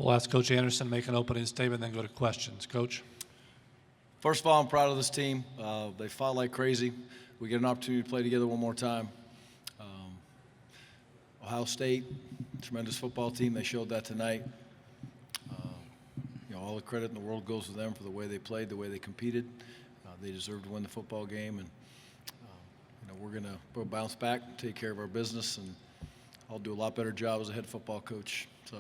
We'll ask Coach Andersen to make an opening statement, then go to questions. Coach? First of all, I'm proud of this team. They fought like crazy. We get an opportunity to play together one more time. Ohio State, tremendous football team. They showed that tonight. All the credit in the world goes to them for the way they played, the way they competed. They deserve to win the football game, and we're going to bounce back, take care of our business, and I'll do a lot better job as a head football coach. So,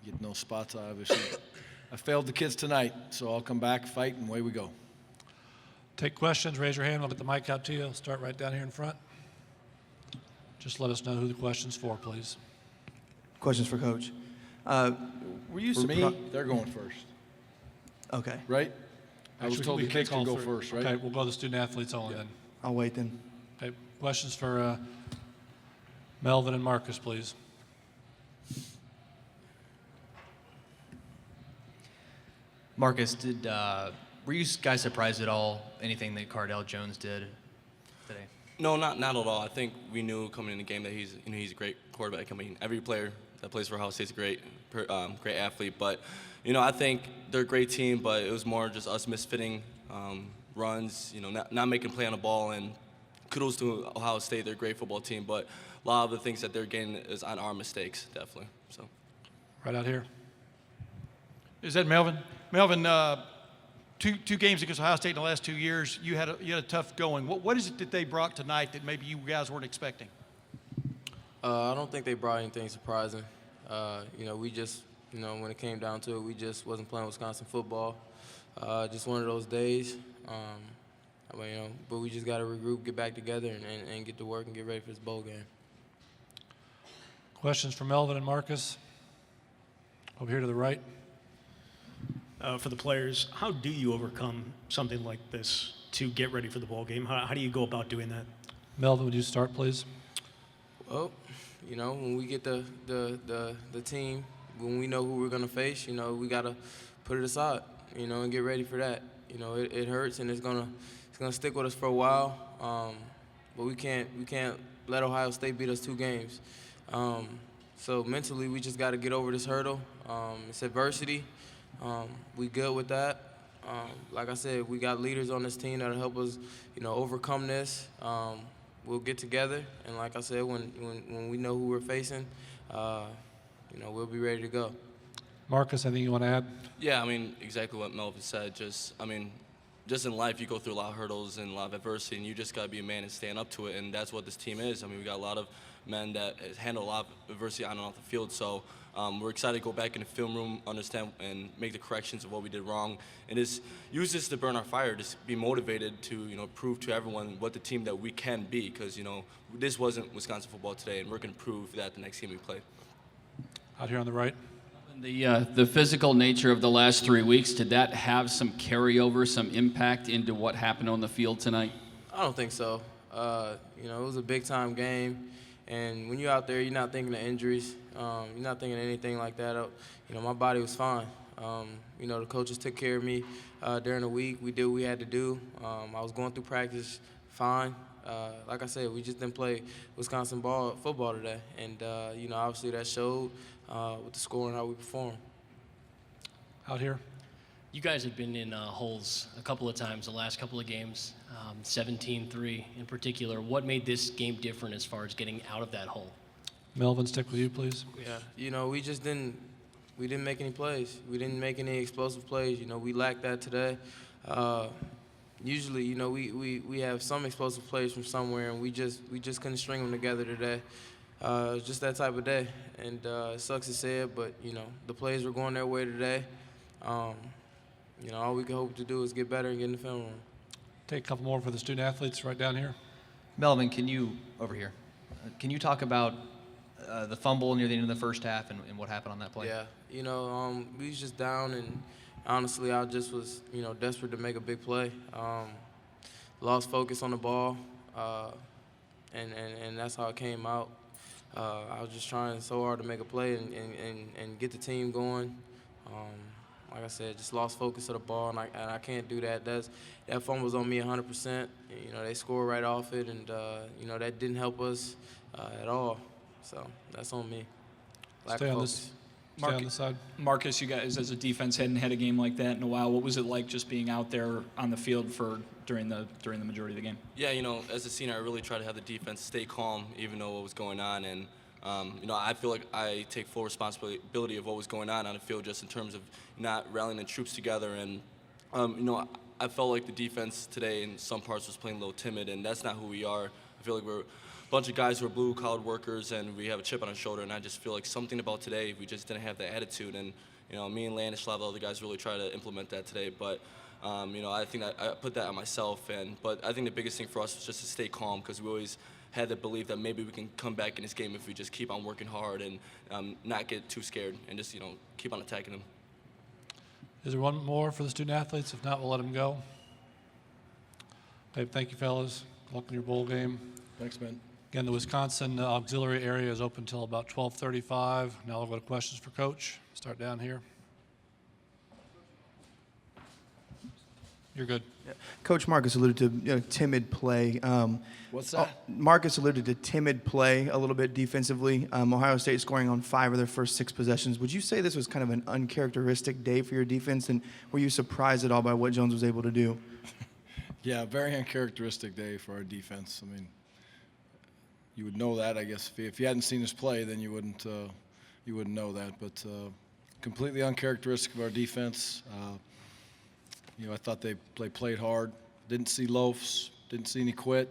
getting those spots, I failed the kids tonight, so I'll come back, fight, and away we go. Take questions. Raise your hand. I'll get the mic out to you. I'll start right down here in front. Just let us know who the question's for, please. Questions for Coach. Were you for me, they're going first. Okay. Right? I was Actually, told we the kids can could call go for- first, right? Okay, we'll go to the student athletes only then. I'll wait then. Okay, questions for Melvin and Marcus, please. Marcus, were you guys surprised at all anything that Cardell Jones did today? No, not at all. I think we knew coming in the game that he's a great quarterback. I mean, every player that plays for Ohio State's a great athlete. But I think they're a great team. But it was more just us misfitting runs. Not making play on the ball. And kudos to Ohio State. They're a great football team. But a lot of the things that they're getting is on our mistakes, definitely. So. Right out here. Is that Melvin? Melvin, two games against Ohio State in the last 2 years. You had a tough going. What is it that they brought tonight that maybe you guys weren't expecting? I don't think they brought anything surprising. We just, when it came down to it, we just wasn't playing Wisconsin football. Just one of those days. But we just got to regroup, get back together, and get to work and get ready for this bowl game. Questions for Melvin and Marcus? Over here to the right. For the players, how do you overcome something like this to get ready for the ball game? How do you go about doing that? Melvin, would you start, please? Well, when we get the team, when we know who we're gonna face, we gotta put it aside, and get ready for that. It hurts and it's gonna stick with us for a while. But we can't let Ohio State beat us 2 games. So mentally, we just gotta get over this hurdle. It's adversity. We good with that. Like I said, we got leaders on this team that'll help us, overcome this. We'll get together, and like I said, when we know who we're facing, we'll be ready to go. Marcus, anything you want to add? Yeah, exactly what Melvin said. Just in life, you go through a lot of hurdles and a lot of adversity, and you just got to be a man and stand up to it, and that's what this team is. We got a lot of men that handle a lot of adversity on and off the field, so we're excited to go back in the film room, understand and make the corrections of what we did wrong, and just use this to burn our fire, just be motivated to prove to everyone what the team that we can be, because this wasn't Wisconsin football today, and we're going to prove that the next game we play. Out here on the right. The physical nature of the last 3 weeks, did that have some carryover, some impact into what happened on the field tonight? I don't think so. It was a big-time game, and when you're out there, you're not thinking of injuries. You're not thinking of anything like that. My body was fine. The coaches took care of me during the week. We did what we had to do. I was going through practice fine. Like I said, we just didn't play Wisconsin football today, and obviously that showed with the score and how we performed. Out here. You guys have been in holes a couple of times the last couple of games, 17-3 in particular. What made this game different as far as getting out of that hole? Melvin, stick with you, please. Yeah, we just didn't make any plays. We didn't make any explosive plays. We lacked that today. Usually, we have some explosive plays from somewhere, and we just couldn't string them together today. It was just that type of day, and it sucks to say it, but the plays were going their way today. All we can hope to do is get better and get in the film room. Take a couple more for the student athletes right down here. Melvin, can you talk about the fumble near the end of the first half and what happened on that play? Yeah, we was just down, and honestly, I just was, desperate to make a big play. Lost focus on the ball, and that's how it came out. I was just trying so hard to make a play and get the team going. Like I said, just lost focus of the ball, and I can't do that. That fumble was on me 100%. They scored right off it, and that didn't help us at all. So that's on me. Lack of focus. Stay on the side. Marcus, you guys as a defense hadn't had a game like that in a while. What was it like just being out there on the field during the majority of the game? Yeah, as a senior, I really try to have the defense stay calm, even though what was going on. And, I feel like I take full responsibility of what was going on the field, just in terms of not rallying the troops together. And, I felt like the defense today in some parts was playing a little timid, and that's not who we are. I feel like we're a bunch of guys who are blue-collar workers, and we have a chip on our shoulder. And I just feel like something about today, we just didn't have that attitude. And, me and Landis, a lot of the other guys really try to implement that today. But, I think I put that on myself. But I think the biggest thing for us was just to stay calm, because we always had the belief that maybe we can come back in this game if we just keep on working hard and not get too scared and just, keep on attacking them. Is there one more for the student athletes? If not, we'll let them go. Okay, thank you, fellas. Good luck in your bowl game. Thanks, man. Again, the Wisconsin auxiliary area is open until about 12:35. Now we'll go to questions for Coach. Start down here. You're good. Yeah. Coach, Marcus alluded to timid play. What's that? Marcus alluded to timid play a little bit defensively. Ohio State scoring on 5 of their first 6 possessions. Would you say this was kind of an uncharacteristic day for your defense, and were you surprised at all by what Jones was able to do? Yeah, very uncharacteristic day for our defense. I mean, you would know that, I guess. If you hadn't seen us play, then you wouldn't know that. But completely uncharacteristic of our defense. I thought they played hard. Didn't see loafs. Didn't see any quit.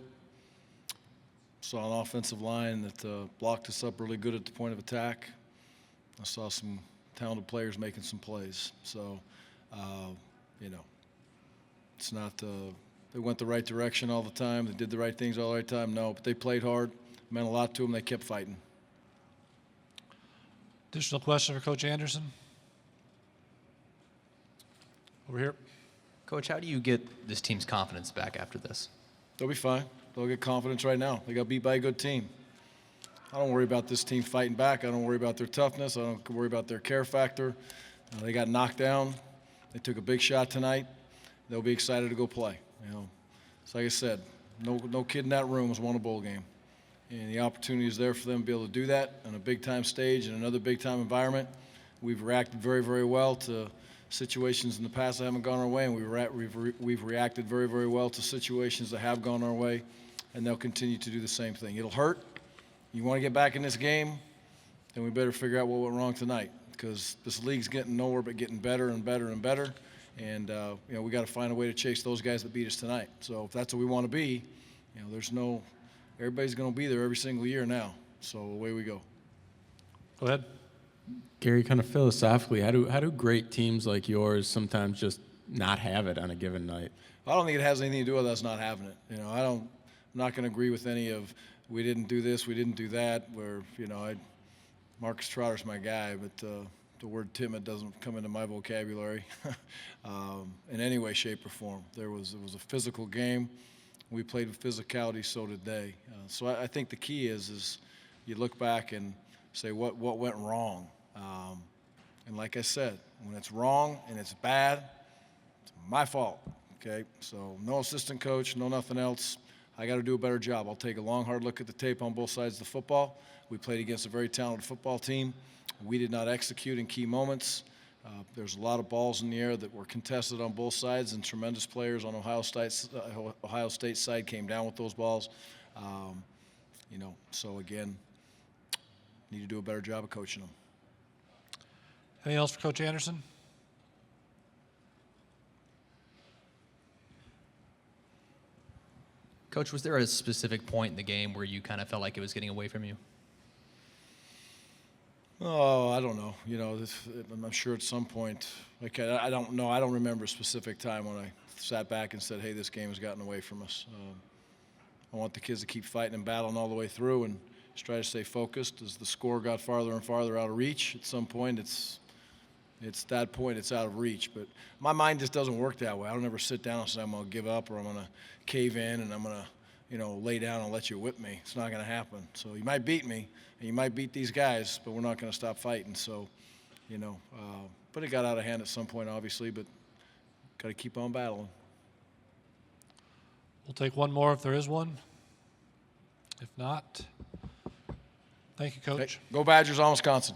Saw an offensive line that blocked us up really good at the point of attack. I saw some talented players making some plays. So, it's not they went the right direction all the time. They did the right things all the right time. No, but they played hard. It meant a lot to them. They kept fighting. Additional question for Coach Andersen? Over here. Coach, how do you get this team's confidence back after this? They'll be fine. They'll get confidence right now. They got beat by a good team. I don't worry about this team fighting back. I don't worry about their toughness. I don't worry about their care factor. They got knocked down. They took a big shot tonight. They'll be excited to go play. So like I said, no kid in that room has won a bowl game. And the opportunity is there for them to be able to do that on a big-time stage in another big-time environment. We've reacted very, very well to situations in the past that haven't gone our way, and we've reacted very, very well to situations that have gone our way, and they'll continue to do the same thing. It'll hurt. You want to get back in this game, then we better figure out what went wrong tonight, because this league's getting nowhere but getting better and better and better, and we got to find a way to chase those guys that beat us tonight. So if that's what we want to be, everybody's going to be there every single year now. So away we go. Go ahead. Gary, kind of philosophically, how do great teams like yours sometimes just not have it on a given night? I don't think it has anything to do with us not having it. I'm not going to agree with any of we didn't do this, we didn't do that. Where Marcus Trotter's my guy, but the word timid doesn't come into my vocabulary in any way, shape, or form. It was a physical game. We played with physicality, so did they. So I think the key is you look back and say what went wrong. And like I said, when it's wrong and it's bad, it's my fault, okay? So no assistant coach, no nothing else. I got to do a better job. I'll take a long, hard look at the tape on both sides of the football. We played against a very talented football team. We did not execute in key moments. There's a lot of balls in the air that were contested on both sides, and tremendous players on Ohio State's side came down with those balls. So again, need to do a better job of coaching them. Anything else for Coach Andersen? Coach, was there a specific point in the game where you kind of felt like it was getting away from you? Oh, I don't know. I'm sure at some point, I don't know. I don't remember a specific time when I sat back and said, hey, this game has gotten away from us. I want the kids to keep fighting and battling all the way through and just try to stay focused. As the score got farther and farther out of reach, at some point it's that point it's out of reach. But my mind just doesn't work that way. I don't ever sit down and say I'm going to give up or I'm going to cave in and I'm going to lay down and let you whip me. It's not going to happen. So you might beat me and you might beat these guys, but we're not going to stop fighting. So, but it got out of hand at some point, obviously, but got to keep on battling. We'll take one more if there is one. If not, thank you, Coach. Hey, go Badgers on Wisconsin.